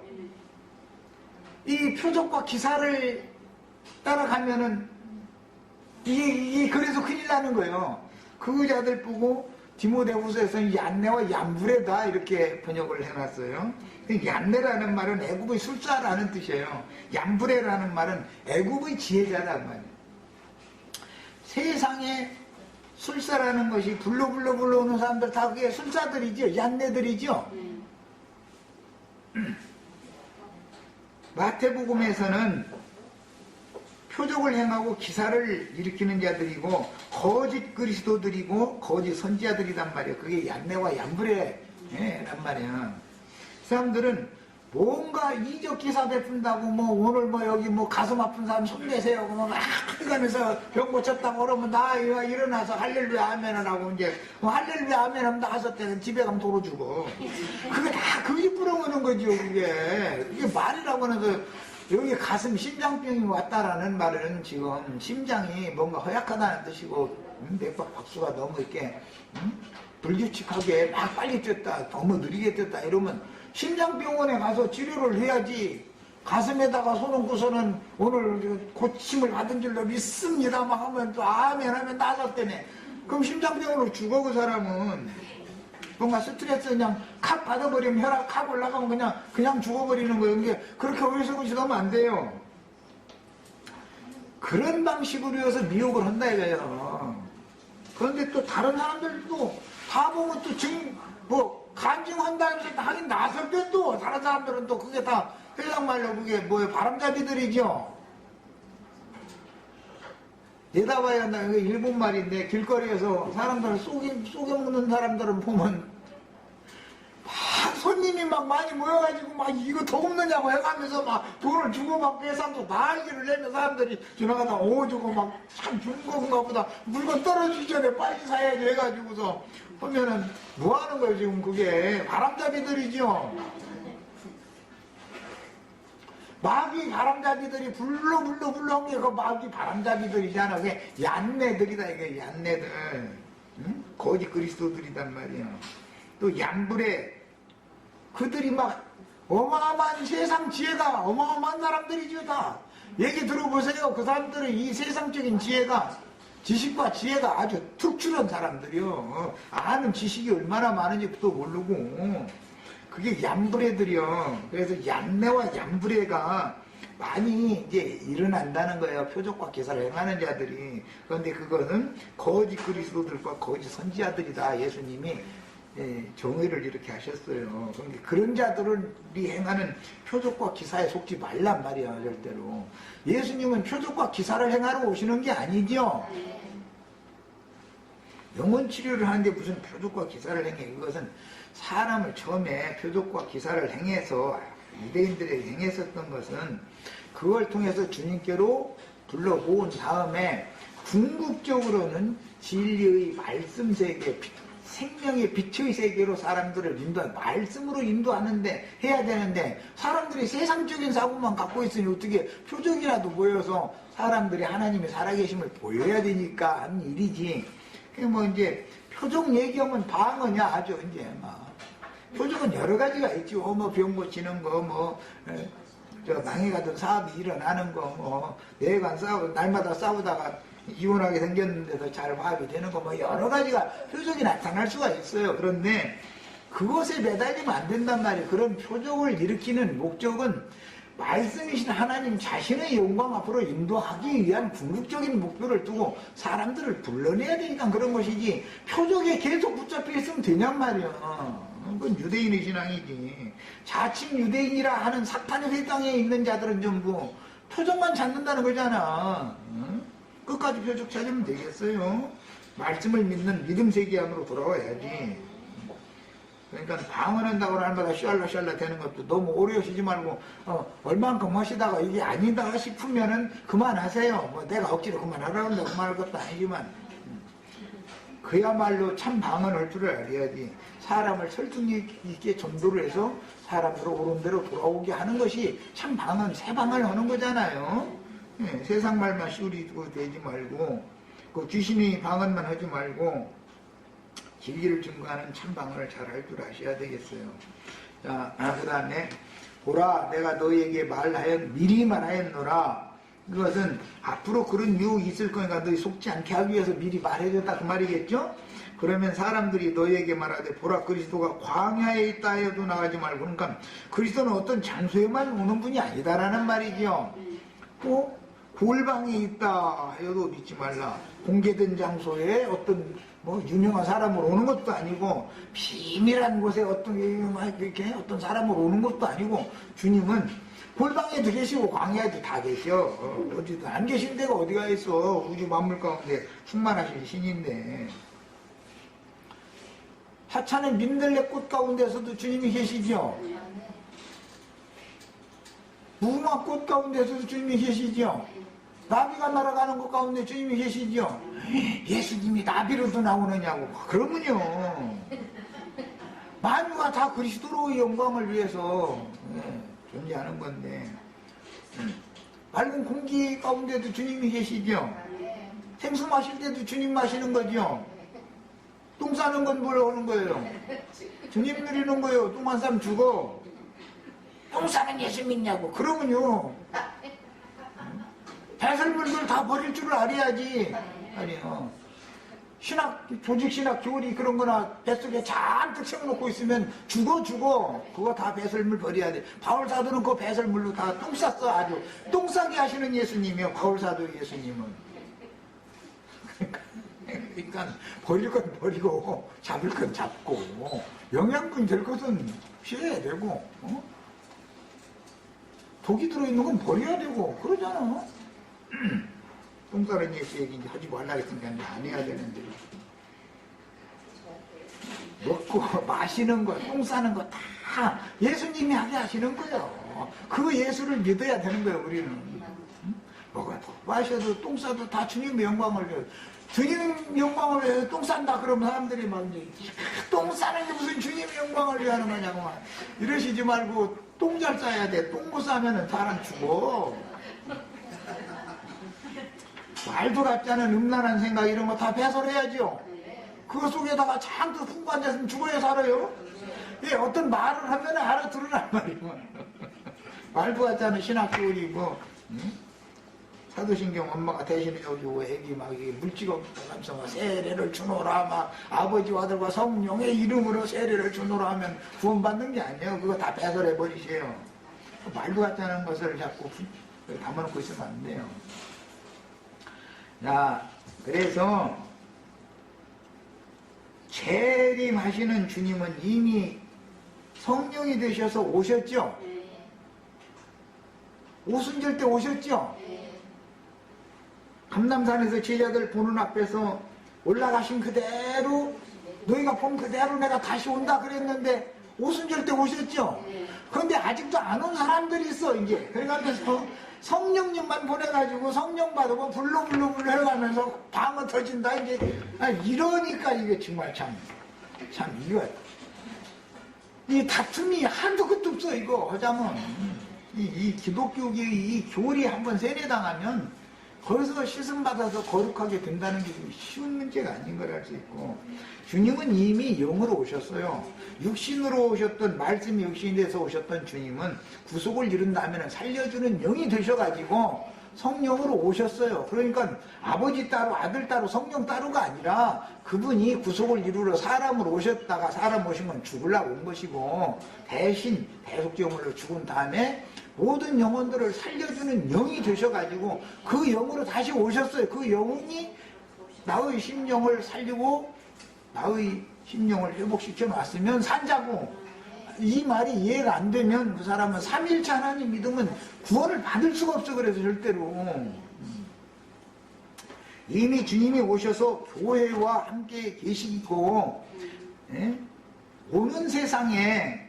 이 표적과 기사를 따라가면은 이게 그래서 큰일 나는 거예요. 그 자들 보고 디모데후서에서는 얀네와 얀브레다 이렇게 번역을 해놨어요. 얀네라는 말은 애굽의 술사라는 뜻이에요. 얀브레라는 말은 애굽의 지혜자라는 말이에요. 세상에 술사라는 것이 불러오는 사람들 다 그게 술사들이죠. 얀네들이죠. 마태복음에서는 표적을 행하고 기사를 일으키는 자들이고 거짓 그리스도들이고 거짓 선지자들이란 말이에요. 그게 얀네와 얀브레란 말이야. 사람들은 뭔가 이적 기사 베푼다고 오늘 여기 가슴 아픈 사람 손내세요. 그러면 가면서 병 고쳤다고 그러면 나 일어나서 할렐루야 아멘을 하고 이제 할렐루야 아멘 하면 다섯 때는 집에 가면 도로 주고 그게 다 그게 뿌려먹는 거죠. 그게 말이라고 해서 여기 가슴 심장병이 왔다라는 말은 지금 심장이 뭔가 허약하다는 뜻이고 맥박 박수가 너무 이렇게 불규칙하게 막 빨리 뛰었다 너무 느리게 뛰었다 이러면 심장병원에 가서 치료를 해야지. 가슴에다가 손 얹고서는 오늘 고침을 받은 줄로 믿습니다 막 하면 또 아멘 하면 나서 때네. 그럼 심장병으로 죽어. 그 사람은 뭔가 스트레스 그냥 칵 받아버리면 혈압 칵 올라가면 그냥 죽어버리는 거예요. 이게 그렇게 어리석은 하면 안 돼요. 그런 방식으로 해서 미혹을 한다 이거예요. 그런데 또 다른 사람들도 다 보면 또 간증한다 하면서 하긴 나설 때도 다른 사람들은 또 그게 다 회장말로 그게 뭐예요? 바람잡이들이죠. 내다봐야 나 이거 일본 말인데 길거리에서 사람들을 속여먹는 사람들을 보면 막 손님이 막 많이 모여가지고 막 이거 더 없느냐고 해가면서 막 돈을 주고 막 계산도 날개를 내면 사람들이 지나가다 주고 막 참 좋은 건가 보다 물건 떨어지기 전에 빨리 사야지 해가지고서 보면은 뭐 하는 거예요 지금 그게 바람잡이들이죠. 마귀 바람잡이들이 불러한 게 그 마귀 바람잡이들이잖아. 그게 얀네들이다 이게 얀네들. 응? 거짓 그리스도들이단 말이야. 또 얀불에 그들이 막 어마어마한 세상 지혜가 어마어마한 사람들이죠 다. 얘기 들어보세요. 그 사람들은 이 세상적인 지혜가 지식과 지혜가 아주 특출한 사람들이요. 아는 지식이 얼마나 많은지도 모르고 그게 얀브레들이요. 그래서 얀네와 얀브레가 많이 이제 일어난다는 거예요. 표적과 기사를 행하는 자들이. 그런데 그거는 거짓 그리스도들과 거짓 선지자들이다. 예수님이 정의를 이렇게 하셨어요. 그런데 그런 자들이 행하는 표적과 기사에 속지 말란 말이야 절대로. 예수님은 표적과 기사를 행하러 오시는 게 아니죠. 영혼 치료를 하는데 무슨 표적과 기사를 행해. 그것은 사람을 처음에 표적과 기사를 행해서 유대인들에게 행했었던 것은 그걸 통해서 주님께로 불러 모은 다음에 궁극적으로는 진리의 말씀 세계, 생명의 빛의 세계로 사람들을 말씀으로 인도하는데 해야 되는데 사람들이 세상적인 사고만 갖고 있으니 어떻게 표적이라도 보여서 사람들이 하나님의 살아계심을 보여야 되니까 하는 일이지. 뭐 이제 표적 얘기하면 방언이야 아주 이제 막 표적은 여러 가지가 있지. 뭐 병 고치는 거, 저 망해가던 사업이 일어나는 거, 내가 날마다 싸우다가 이혼하게 생겼는데도 잘 화합이 되는 거, 여러 가지가 표적이 나타날 수가 있어요. 그런데 그것에 매달리면 안 된단 말이에요. 그런 표적을 일으키는 목적은 말씀이신 하나님 자신의 영광 앞으로 인도하기 위한 궁극적인 목표를 두고 사람들을 불러내야 되니까 그런 것이지 표적에 계속 붙잡혀 있으면 되냔 말이야. 그건 유대인의 신앙이지. 자칭 유대인이라 하는 사탄의 회당에 있는 자들은 전부 표적만 찾는다는 거잖아. 끝까지 표적 찾으면 되겠어요. 말씀을 믿는 믿음 세계 안으로 돌아와야지. 그러니까 방언한다고 날마다 샬라 되는 것도 너무 오래 하시지 말고 얼만큼 하시다가 이게 아니다 싶으면은 그만하세요. 뭐 내가 억지로 그만하라고 한다고 그만할 것도 아니지만 그야말로 참 방언할 줄을 알아야지. 사람을 설득 있게 전도를 해서 사람들을 옳은 대로 돌아오게 하는 것이 참 방언, 새 방언을 하는 거잖아요. 세상 말만 씌우리고 되지 말고 그 귀신이 방언만 하지 말고 진리를 증거하는 참 방언을 잘 할 줄 아셔야 되겠어요. 자, 그 다음에 보라 내가 너희에게 미리 말하였노라. 그것은 앞으로 그런 유혹이 있을 거니까 너희 속지 않게 하기 위해서 미리 말해줬다 그 말이겠죠? 그러면 사람들이 너희에게 말하되 보라 그리스도가 광야에 있다 해도 나가지 말고. 그러니까 그리스도는 어떤 장소에만 오는 분이 아니다라는 말이죠. 또 골방에 있다 해도 믿지 말라. 공개된 장소에 어떤 유명한 사람으로 오는 것도 아니고 비밀한 곳에 어떤 사람으로 오는 것도 아니고 주님은 골방에도 계시고 광야에도 다 계셔. 어디도 안 계신 데가 어디가 있어. 우주 만물 가운데 충만하신 신인데. 하찮은 민들레 꽃 가운데서도 주님이 계시죠. 무궁화 꽃 가운데서도 주님이 계시죠. 나비가 날아가는 것 가운데 주님이 계시죠. 예수님이 나비로도 나오느냐고. 그러면요 만유가 다 그리스도로의 영광을 위해서 존재하는 건데 맑은 공기 가운데도 주님이 계시죠. 생수 마실 때도 주님 마시는 거죠. 똥 싸는 건 뭘 하는 거예요? 주님 누리는 거예요. 똥 한 사람 죽어. 똥 싸는 예수 믿냐고. 그러면요 배설물들 다 버릴 줄 알아야지. 아니요. 조직신학 교리 그런 거나 뱃속에 잔뜩 채워놓고 있으면 죽어. 그거 다 배설물 버려야 돼. 바울사도는 그 배설물로 다 똥 쌌어. 아주 똥 싸게 하시는 예수님이요. 바울사도 예수님은. 그러니까 버릴 건 버리고 잡을 건 잡고 영양분이 될 것은 피해야 되고 독이 들어있는 건 버려야 되고 그러잖아. 똥 싸는 얘기 하지 말라 했으니까 안 해야 되는데 먹고 마시는 거, 똥 싸는 거 다 예수님이 하게 하시는 거예요. 그 예수를 믿어야 되는 거예요, 우리는. 먹어도 마셔도 똥 싸도 다 주님의 영광을 위해서. 주님 영광을 위해서 똥 싼다 그러면 사람들이 막 이제 똥 싸는 게 무슨 주님의 영광을 위하는 거냐고 이러시지 말고 똥 잘 싸야 돼. 똥 못 싸면은 사람 죽어. 말도 같지 않은 음란한 생각 이런 거 다 배설해야죠. 그거 속에다가 잔뜩 품고 앉았으면 죽어야 살아요. 예, 어떤 말을 하면 알아들으란 말이고. 말도 같지 않은 신학교리 뭐 사도신경 엄마가 대신에 여기 애기 막 물찍어 가면서 막 세례를 주노라 막 아버지와 아들과 성령의 이름으로 세례를 주노라 하면 구원받는 게 아니에요. 그거 다 배설해 버리세요. 말도 같지 않은 것을 자꾸 담아놓고 있으면 안 돼요. 자, 그래서 재림하시는 주님은 이미 성령이 되셔서 오셨죠? 오순절 때 오셨죠? 감람산에서 제자들 보는 앞에서 올라가신 그대로 너희가 본 그대로 내가 다시 온다 그랬는데 오순절 때 오셨죠? 그런데 아직도 안 온 사람들이 있어 이제. 그래가지고 성령님만 보내가지고 성령 받으고 불러불러 해가면서 방어 터진다 이제. 이러니까 이게 정말 참 이거 이 다툼이 한도 끝도 없어 이거 하자면 이 기독교계의 이 교리 한번 세뇌당하면 거기서 씻음받아서 거룩하게 된다는 게 쉬운 문제가 아닌 걸 알 수 있고 주님은 이미 영으로 오셨어요. 육신으로 오셨던 말씀이 육신이 돼서 오셨던 주님은 구속을 이룬다면 살려주는 영이 되셔가지고 성령으로 오셨어요. 그러니까 아버지 따로 아들 따로 성령 따로가 아니라 그분이 구속을 이루러 사람으로 오셨다가 사람 오신 건 죽으려고 온 것이고 대신 대속제물로 죽은 다음에 모든 영혼들을 살려주는 영이 되셔가지고 그 영으로 다시 오셨어요. 그 영이 나의 심령을 살리고 나의 심령을 회복시켜 놨으면 산자고 이 말이 이해가 안 되면 그 사람은 삼일체 하나님 믿으면 구원을 받을 수가 없어. 그래서 절대로 이미 주님이 오셔서 교회와 함께 계시고 오는 세상에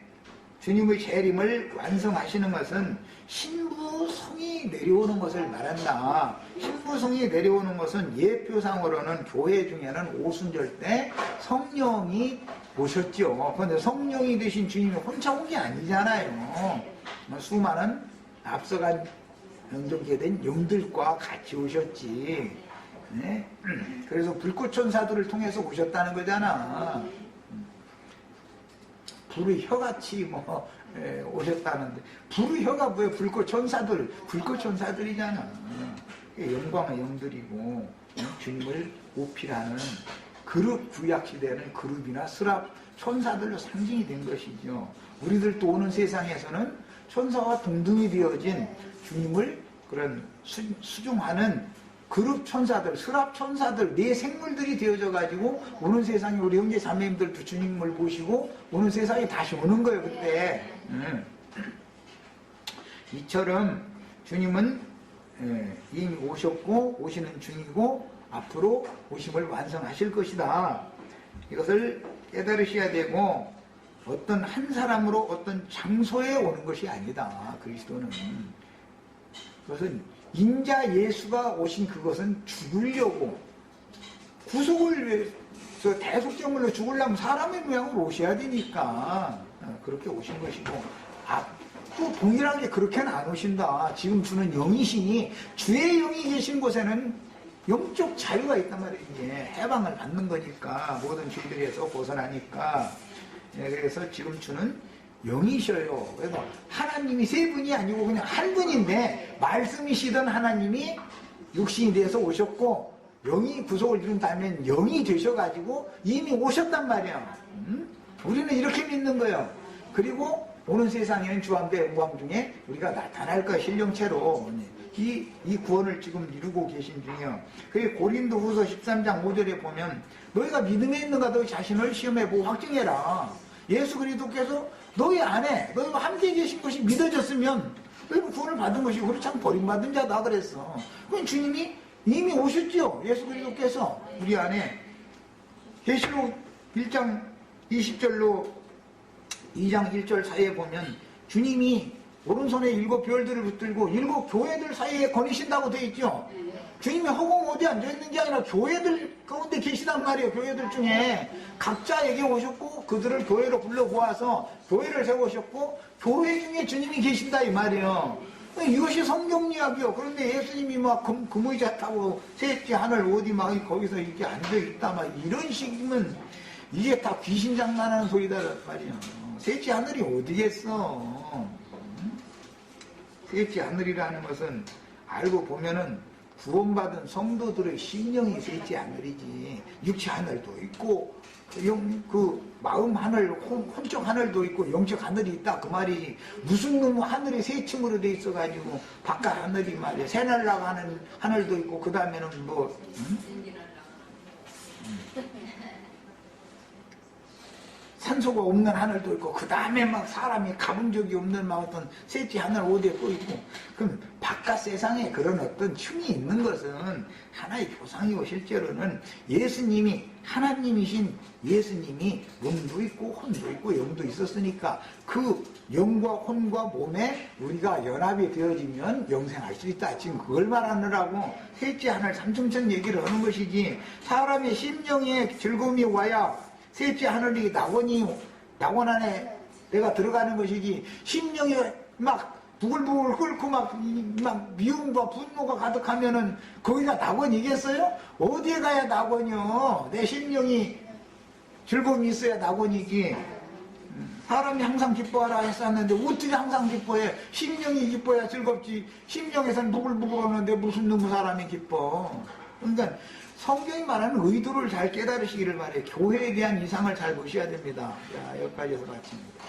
주님의 재림을 완성하시는 것은 신부성이 내려오는 것을 말한다. 신부성이 내려오는 것은 예표상으로는 교회 중에는 오순절 때 성령이 오셨죠. 그런데 성령이 되신 주님이 혼자 온 게 아니잖아요. 수많은 앞서간 영접게 된 영들과 같이 오셨지. 네? 그래서 불꽃천사들을 통해서 오셨다는 거잖아. 불의 혀같이 오셨다는데 불의 혀가 뭐예요? 불꽃천사들이잖아. 영광의 영들이고 주님을 오피라는 그룹 구약시대는 그룹이나 스랍 천사들로 상징이 된 것이죠. 우리들 또 오는 세상에서는 천사와 동등이 되어진 주님을 그런 수중하는 그룹 천사들, 스랍 천사들, 네 생물들이 되어져 가지고 오는 세상에 우리 형제 자매님들도 주님을 모시고 오는 세상에 다시 오는 거예요. 그때 이처럼 주님은 이미 오셨고 오시는 중이고 앞으로 오심을 완성하실 것이다. 이것을 깨달으셔야 되고 어떤 한 사람으로 어떤 장소에 오는 것이 아니다. 그리스도는 그것은 인자 예수가 오신 그것은 죽으려고 구속을 위해서 대속제물로 죽으려면 사람의 모양으로 오셔야 되니까 그렇게 오신 것이고 또 동일하게 그렇게는 안 오신다. 지금 주는 영이시니 주의 영이 계신 곳에는 영적 자유가 있단 말이에요. 해방을 받는 거니까 모든 죄들에서 벗어나니까. 그래서 지금 주는 영이셔요. 그래서 하나님이 세 분이 아니고 그냥 한 분인데 말씀이시던 하나님이 육신이 돼서 오셨고 영이 구속을 이룬다면 영이 되셔가지고 이미 오셨단 말이야. 우리는 이렇게 믿는 거예요. 그리고 오는 세상에는 주함대 영광 중에 우리가 나타날 거야. 신령체로 이 구원을 지금 이루고 계신 중이요. 그게 고린도후서 13장 5절에 보면 너희가 믿음에 있는가 너희 자신을 시험해보고 확증해라. 예수 그리스도께서 너희 안에 너희와 함께 계신 것이 믿어졌으면 너희는 구원을 받은 것이고 그렇지 않으면 버림받은 자다 그랬어. 그럼 주님이 이미 오셨죠. 예수 그리스도께서 우리 안에. 계시록 1장 20절로 2장 1절 사이에 보면 주님이 오른손에 7 별들을 붙들고 7 교회들 사이에 거니신다고 되어 있죠. 주님이 허공 어디 앉아있는 게 아니라 교회들 가운데 계시단 말이에요. 교회들 중에 각자에게 오셨고 그들을 교회로 불러모아서 교회를 세우셨고 교회 중에 주님이 계신다 이 말이에요. 이것이 성경 이야기요. 그런데 예수님이 막 금의자 타고 셋째 하늘 어디 막 거기서 이렇게 앉아있다 막 이런 식이면 이게 다 귀신 장난하는 소리다 말이에요. 셋째 하늘이 어디겠어. 셋째 하늘이라는 것은 알고 보면은 구원받은 성도들의 심령이 셋째 하늘이지. 육체 하늘도 있고 마음 하늘, 혼적 하늘도 있고 영적 하늘이 있다 그 말이지. 무슨 놈 하늘이 세 층으로 돼 있어가지고 바깥 하늘이 말이야. 새날 나가는 하늘도 있고 그 다음에는 뭐 산소가 없는 하늘도 있고 그 다음에 막 사람이 가본 적이 없는 막 어떤 셋째 하늘 어디에 또 있고. 그럼 바깥 세상에 그런 어떤 층이 있는 것은 하나의 교상이고 실제로는 예수님이 하나님이신 예수님이 몸도 있고 혼도 있고 영도 있었으니까 그 영과 혼과 몸에 우리가 연합이 되어지면 영생할 수 있다. 지금 그걸 말하느라고 셋째 하늘 삼층천 얘기를 하는 것이지. 사람의 심령에 즐거움이 와야 셋째 하늘이 낙원 안에 내가 들어가는 것이지. 심령이 막 부글부글 끓고 막 미움과 분노가 가득하면은 거기가 낙원이겠어요? 어디에 가야 낙원이요? 내 심령이 즐거움이 있어야 낙원이지. 사람이 항상 기뻐하라 했었는데 어떻게 항상 기뻐해? 심령이 기뻐야 즐겁지. 심령에서는 부글부글 하는데 무슨 놈의 사람이 기뻐. 그러니까 성경이 말하는 의도를 잘 깨달으시기를 바래요. 교회에 대한 이상을 잘 보셔야 됩니다. 자, 여기까지 해서 마칩니다.